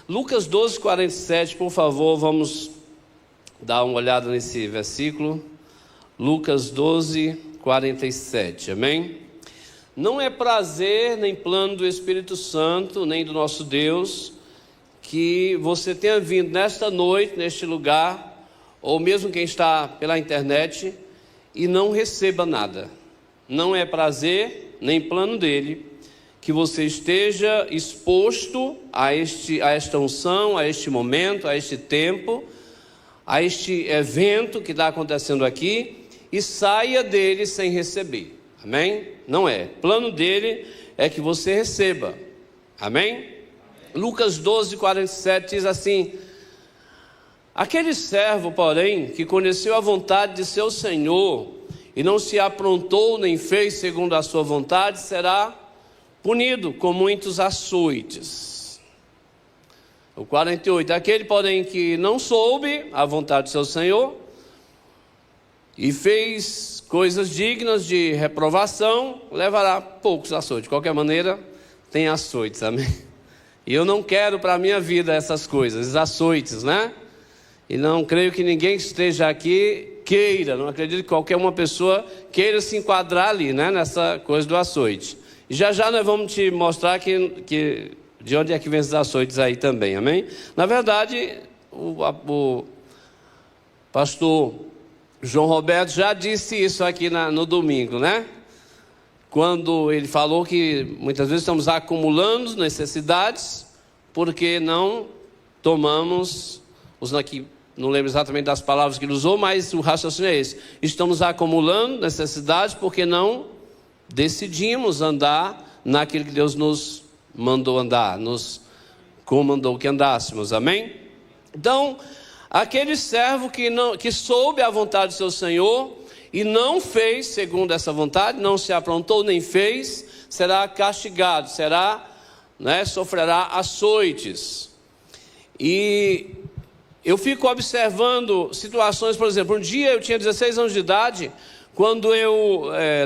Lucas 12, 47, por favor, vamos dar uma olhada nesse versículo. Lucas 12, 47, amém? Não é prazer nem plano do Espírito Santo, nem do nosso Deus, que você tenha vindo nesta noite, neste lugar, ou mesmo quem está pela internet, e não receba nada. Não é prazer nem plano dele que você esteja exposto a esta unção, a este momento, a este tempo, a este evento que está acontecendo aqui, e saia dele sem receber, amém? Não é, plano dele é que você receba, amém? Lucas 12, 47 diz assim: aquele servo, porém, que conheceu a vontade de seu senhor, e não se aprontou nem fez segundo a sua vontade, será punido com muitos açoites. O 48, aquele, porém, que não soube a vontade de seu senhor, e fez coisas dignas de reprovação, levará poucos açoites. De qualquer maneira, tem açoites, amém? E eu não quero para a minha vida essas coisas, esses açoites, né? E não creio que ninguém que esteja aqui queira, não acredito que qualquer uma pessoa queira se enquadrar ali, né? Nessa coisa do açoite. E já nós vamos te mostrar que de onde é que vem esses açoites aí também, amém? Na verdade, o pastor João Roberto já disse isso aqui no domingo, né? Quando ele falou que muitas vezes estamos acumulando necessidades porque não tomamos, aqui não lembro exatamente das palavras que ele usou, mas o raciocínio é esse: estamos acumulando necessidades porque não decidimos andar naquilo que Deus nos mandou andar, nos comandou que andássemos, amém? Então, aquele servo que soube a vontade do seu senhor e não fez segundo essa vontade, não se aprontou nem fez, será castigado, sofrerá açoites. E eu fico observando situações, por exemplo, um dia eu tinha 16 anos de idade, quando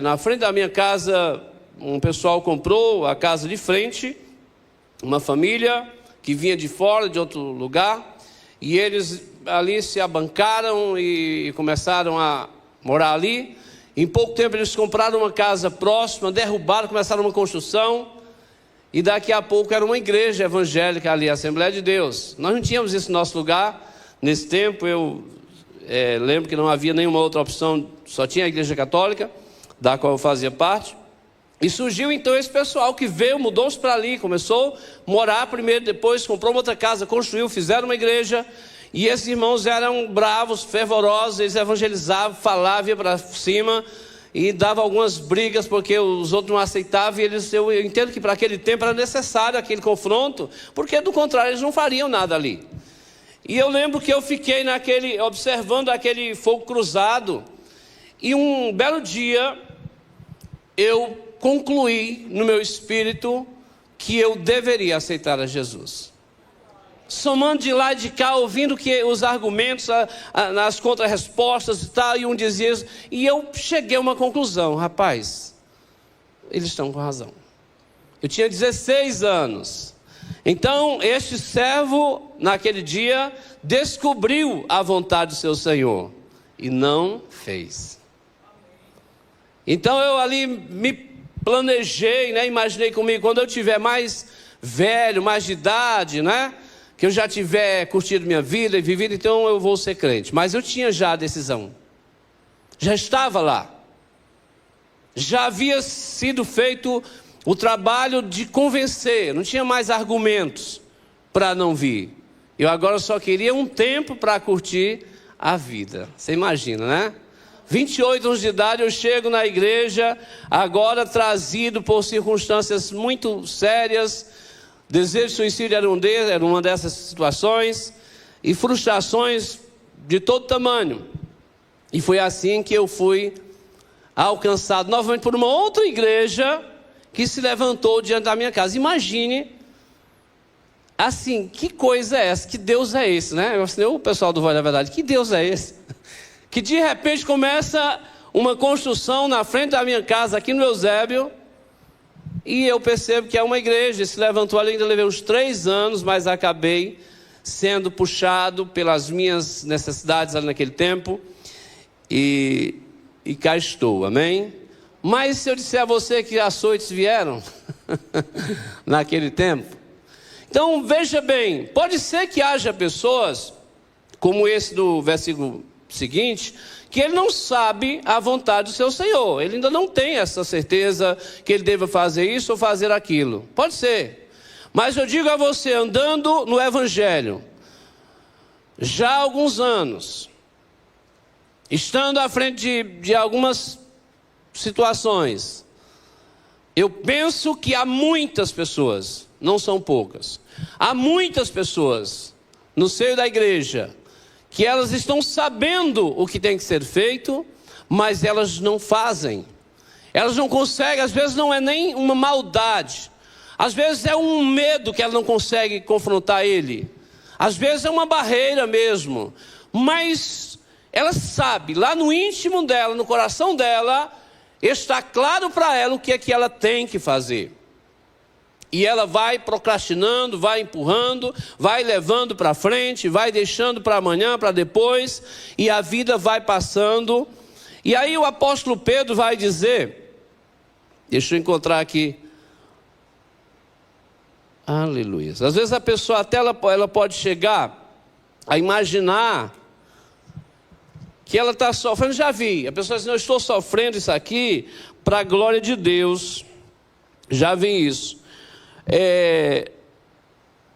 na frente da minha casa, um pessoal comprou a casa de frente, uma família que vinha de fora, de outro lugar, e eles ali se abancaram e começaram a morar ali. Em pouco tempo eles compraram uma casa próxima, derrubaram, começaram uma construção, e daqui a pouco era uma igreja evangélica ali, a Assembleia de Deus. Nós não tínhamos isso no nosso lugar, nesse tempo eu lembro que não havia nenhuma outra opção, só tinha a igreja católica, da qual eu fazia parte. E surgiu então esse pessoal que veio, mudou-se para ali, começou a morar primeiro, depois comprou uma outra casa, construiu, fizeram uma igreja. E esses irmãos eram bravos, fervorosos, eles evangelizavam, falavam, iam para cima e davam algumas brigas porque os outros não aceitavam. E eu entendo que para aquele tempo era necessário aquele confronto, porque do contrário eles não fariam nada ali. E eu lembro que eu fiquei observando aquele fogo cruzado, e um belo dia eu concluí no meu espírito que eu deveria aceitar a Jesus. Somando de lá e de cá, ouvindo os argumentos, as contrarrespostas e tal, e um dizia isso, e eu cheguei a uma conclusão: rapaz, eles estão com razão. Eu tinha 16 anos. Então este servo naquele dia descobriu a vontade do seu senhor e não fez. Então eu ali me planejei, né? Imaginei comigo, quando eu tiver mais velho, mais de idade, né? Que eu já tiver curtido minha vida e vivido, então eu vou ser crente. Mas eu tinha já a decisão, já estava lá, já havia sido feito o trabalho de convencer, não tinha mais argumentos para não vir. Eu agora só queria um tempo para curtir a vida. Você imagina, né? 28 anos de idade, eu chego na igreja, agora trazido por circunstâncias muito sérias. Desejo de suicídio era uma dessas situações, e frustrações de todo tamanho. E foi assim que eu fui alcançado novamente por uma outra igreja que se levantou diante da minha casa. Imagine, assim, que coisa é essa? Que Deus é esse, né? O pessoal do Voz da Verdade, que Deus é esse? Que de repente começa uma construção na frente da minha casa, aqui no Eusébio, E eu percebo que é uma igreja. Se levantou ali, ainda levei uns 3 anos, mas acabei sendo puxado pelas minhas necessidades ali naquele tempo. E cá estou, amém? Mas se eu disser a você que açoites vieram naquele tempo, então veja bem, pode ser que haja pessoas, como esse do versículo seguinte, que ele não sabe a vontade do seu Senhor, ele ainda não tem essa certeza que ele deva fazer isso ou fazer aquilo, pode ser, mas eu digo a você, andando no Evangelho, já há alguns anos, estando à frente de algumas situações, eu penso que há muitas pessoas, não são poucas, há muitas pessoas no seio da igreja, que elas estão sabendo o que tem que ser feito, mas elas não fazem, elas não conseguem, às vezes não é nem uma maldade, às vezes é um medo que ela não consegue confrontar ele, às vezes é uma barreira mesmo, mas ela sabe, lá no íntimo dela, no coração dela, está claro para ela o que é que ela tem que fazer. E ela vai procrastinando, vai empurrando, vai levando para frente, vai deixando para amanhã, para depois, e a vida vai passando. E aí o apóstolo Pedro vai dizer, deixa eu encontrar aqui, aleluia. Às vezes a pessoa até ela pode chegar a imaginar que ela está sofrendo, já vi, a pessoa diz, eu estou sofrendo isso aqui para a glória de Deus, já vi isso.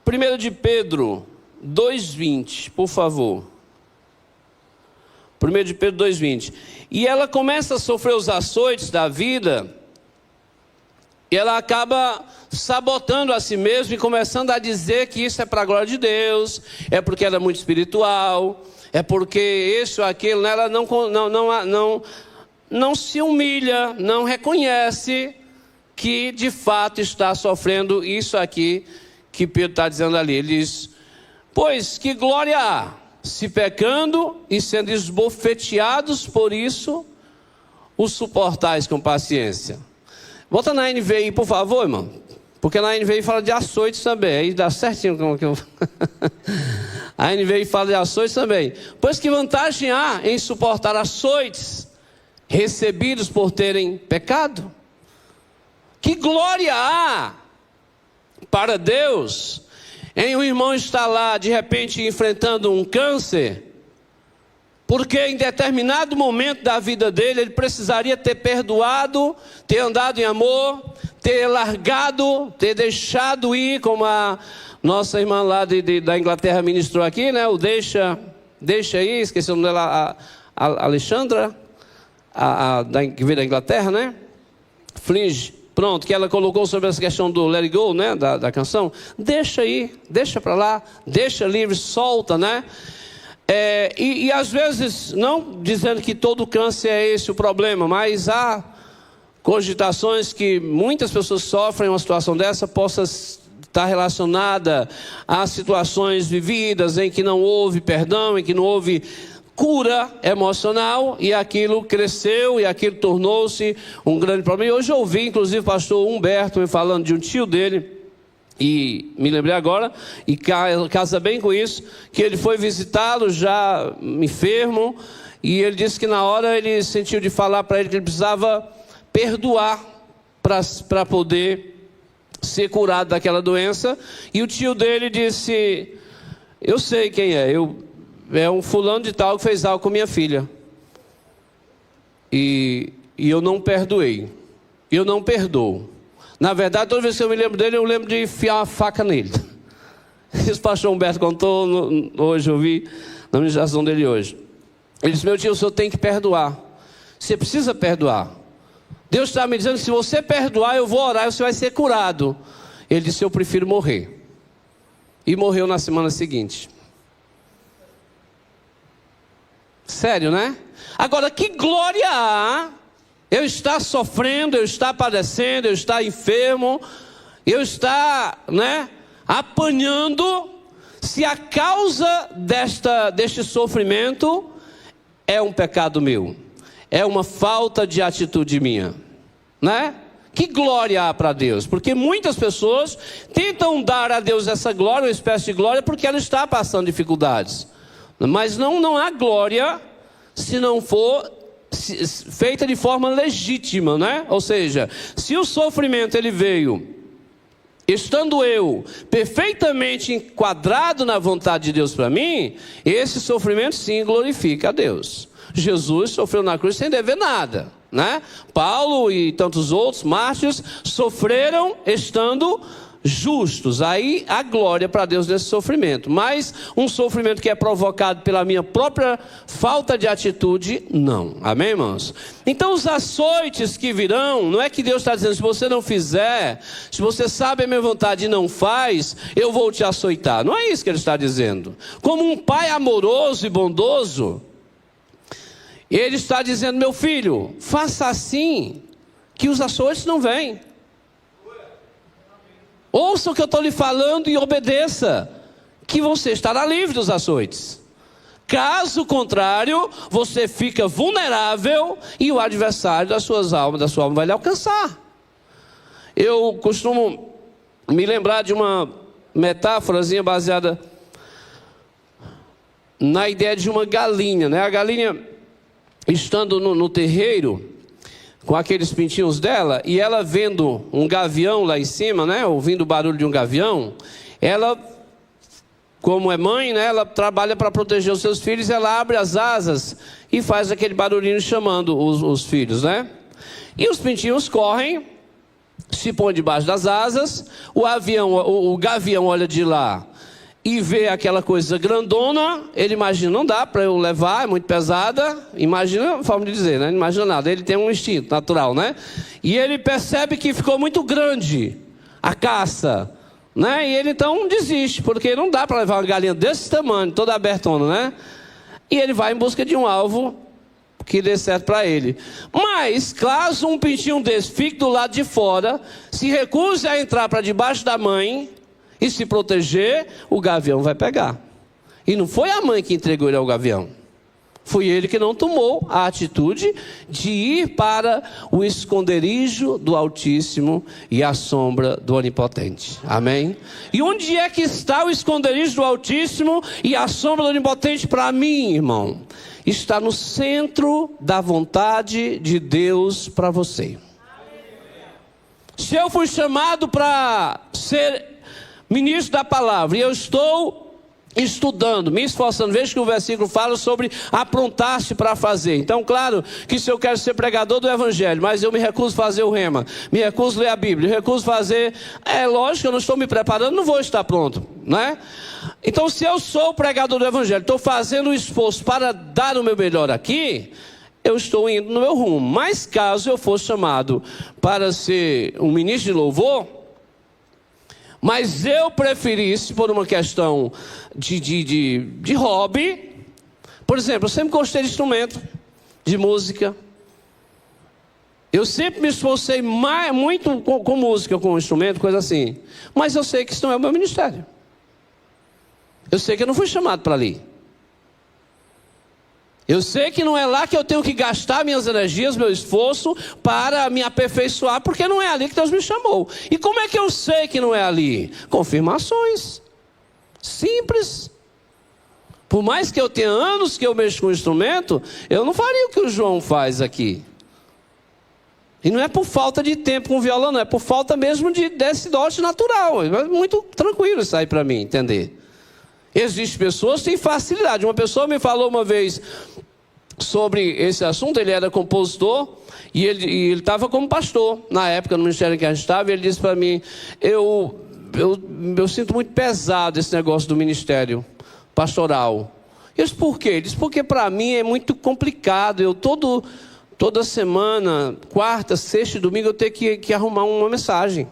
1 de Pedro 2,20, por favor. 1 de Pedro 2,20. E ela começa a sofrer os açoites da vida, e ela acaba sabotando a si mesma e começando a dizer que isso é para a glória de Deus, é porque ela é muito espiritual, é porque isso ou aquilo, ela não se humilha, não reconhece que de fato está sofrendo isso aqui que Pedro está dizendo ali. Ele diz, pois que glória há, se pecando e sendo esbofeteados por isso, os suportais com paciência. Volta na NVI, por favor, irmão, porque na NVI fala de açoites também, aí dá certinho como que eu... A NVI fala de açoites também. Pois que vantagem há em suportar açoites recebidos por terem pecado? Que glória há para Deus em um irmão estar lá de repente enfrentando um câncer, porque em determinado momento da vida dele ele precisaria ter perdoado, ter andado em amor, ter largado, ter deixado ir, como a nossa irmã lá da Inglaterra ministrou aqui, né? O deixa aí, esqueci o nome dela, a Alexandra, que veio da Inglaterra, né? Flinge, pronto, que ela colocou sobre essa questão do let it go, né? Da canção. Deixa aí, deixa para lá, deixa livre, solta, né? E às vezes, não dizendo que todo câncer é esse o problema, mas há cogitações que muitas pessoas sofrem uma situação dessa, possa estar relacionada a situações vividas em que não houve perdão, em que não houve cura emocional, e aquilo cresceu e aquilo tornou-se um grande problema. E hoje eu ouvi, inclusive, o pastor Humberto me falando de um tio dele, e me lembrei agora, e casa bem com isso, que ele foi visitá-lo já enfermo, e ele disse que na hora ele sentiu de falar para ele que ele precisava perdoar para poder ser curado daquela doença. E o tio dele disse, eu sei quem é, é um fulano de tal que fez algo com minha filha, e eu não perdoei, eu não perdoo. Na verdade, toda vez que eu me lembro dele, eu lembro de enfiar a faca nele. Esse pastor Humberto contou hoje, eu vi na ministração dele hoje. Ele disse, meu tio, o senhor tem que perdoar, você precisa perdoar. Deus está me dizendo que se você perdoar, eu vou orar e você vai ser curado. Ele disse, eu prefiro morrer. E morreu na semana seguinte. Sério, né? Agora, que glória há eu estar sofrendo, eu estar padecendo, eu estar enfermo, eu estar, né, apanhando, se a causa deste sofrimento é um pecado meu, é uma falta de atitude minha, né? Que glória há para Deus? Porque muitas pessoas tentam dar a Deus essa glória, uma espécie de glória, porque ela está passando dificuldades. Mas não há glória se não for feita de forma legítima, né? Ou seja, se o sofrimento ele veio, estando eu perfeitamente enquadrado na vontade de Deus para mim, esse sofrimento sim glorifica a Deus. Jesus sofreu na cruz sem dever nada, né? Paulo e tantos outros mártires sofreram estando justos. Aí a glória para Deus nesse sofrimento. Mas um sofrimento que é provocado pela minha própria falta de atitude, não. Amém, irmãos? Então os açoites que virão, não é que Deus está dizendo, se você não fizer, se você sabe a minha vontade e não faz, eu vou te açoitar. Não é isso que ele está dizendo. Como um pai amoroso e bondoso, ele está dizendo, meu filho, faça assim, que os açoites não vêm. Ouça o que eu estou lhe falando e obedeça, que você estará livre dos açoites. Caso contrário, você fica vulnerável e o adversário da sua alma vai lhe alcançar. Eu costumo me lembrar de uma metáforazinha baseada na ideia de uma galinha, né? A galinha estando no terreiro, com aqueles pintinhos dela, e ela vendo um gavião lá em cima, né, ouvindo o barulho de um gavião, ela, como é mãe, né, ela trabalha para proteger os seus filhos, ela abre as asas e faz aquele barulhinho chamando os filhos, né? E os pintinhos correm, se põem debaixo das asas, o gavião olha de lá e vê aquela coisa grandona, ele imagina, não dá para eu levar, é muito pesada, imagina a forma de dizer, né? Não imagina nada, ele tem um instinto natural, né? E ele percebe que ficou muito grande a caça, né? E ele então desiste, porque não dá para levar uma galinha desse tamanho, toda abertona, né? E ele vai em busca de um alvo que dê certo para ele. Mas, caso um pintinho desse fique do lado de fora, se recuse a entrar para debaixo da mãe e se proteger, o gavião vai pegar. E não foi a mãe que entregou ele ao gavião. Foi ele que não tomou a atitude de ir para o esconderijo do Altíssimo e a sombra do Onipotente. Amém? E onde é que está o esconderijo do Altíssimo e a sombra do Onipotente para mim, irmão? Está no centro da vontade de Deus para você. Se eu fui chamado para ser ministro da palavra, e eu estou estudando, me esforçando, veja que o versículo fala sobre aprontar-se para fazer. Então, claro que se eu quero ser pregador do evangelho, mas eu me recuso a fazer o rema, me recuso a ler a Bíblia, me recuso a fazer, é lógico que eu não estou me preparando, não vou estar pronto, né? Então, se eu sou pregador do evangelho, estou fazendo o esforço para dar o meu melhor aqui, eu estou indo no meu rumo. Mas caso eu fosse chamado para ser um ministro de louvor, mas eu preferisse, por uma questão de hobby, por exemplo, eu sempre gostei de instrumento, de música. Eu sempre me esforcei muito com música, com instrumento, coisa assim. Mas eu sei que isso não é o meu ministério. Eu sei que eu não fui chamado para ali. Eu sei que não é lá que eu tenho que gastar minhas energias, meu esforço para me aperfeiçoar, porque não é ali que Deus me chamou. E como é que eu sei que não é ali? Confirmações. Simples. Por mais que eu tenha anos que eu mexo com o instrumento, eu não faria o que o João faz aqui. E não é por falta de tempo com violão, não. É por falta mesmo desse dote natural. É muito tranquilo isso aí para mim, entender. Existem pessoas que têm facilidade. Uma pessoa me falou uma vez sobre esse assunto. Ele era compositor e ele estava como pastor na época no ministério em que a gente estava. E ele disse para mim, eu sinto muito pesado esse negócio do ministério pastoral. Eu disse, por quê? Ele disse, porque para mim é muito complicado. Eu toda semana, quarta, sexta e domingo, eu tenho que arrumar uma mensagem.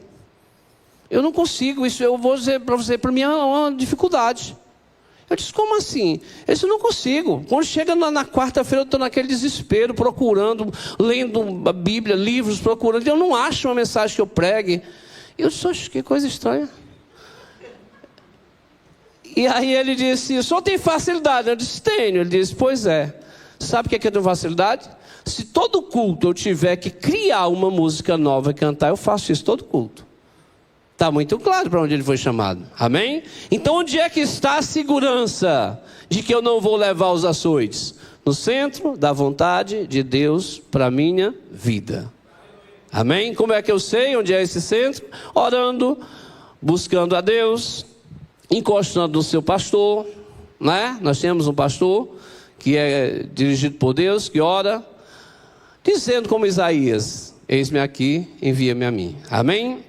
Eu não consigo, isso eu vou dizer para você, para mim é uma dificuldade. Eu disse, como assim? Eu disse, eu não consigo. Quando chega na quarta-feira, eu estou naquele desespero, procurando, lendo a Bíblia, livros, procurando. Eu não acho uma mensagem que eu pregue. Eu disse, oxe, que coisa estranha. E aí ele disse, o senhor tem facilidade? Eu disse, tenho. Ele disse, pois é. Sabe o que é que eu tenho facilidade? Se todo culto eu tiver que criar uma música nova e cantar, eu faço isso todo culto. Está muito claro para onde ele foi chamado. Amém? Então onde é que está a segurança de que eu não vou levar os açoites? No centro da vontade de Deus para a minha vida. Amém? Como é que eu sei onde é esse centro? Orando, buscando a Deus, encostando no seu pastor, né? Nós temos um pastor que é dirigido por Deus, que ora, dizendo como Isaías: eis-me aqui, envia-me a mim. Amém?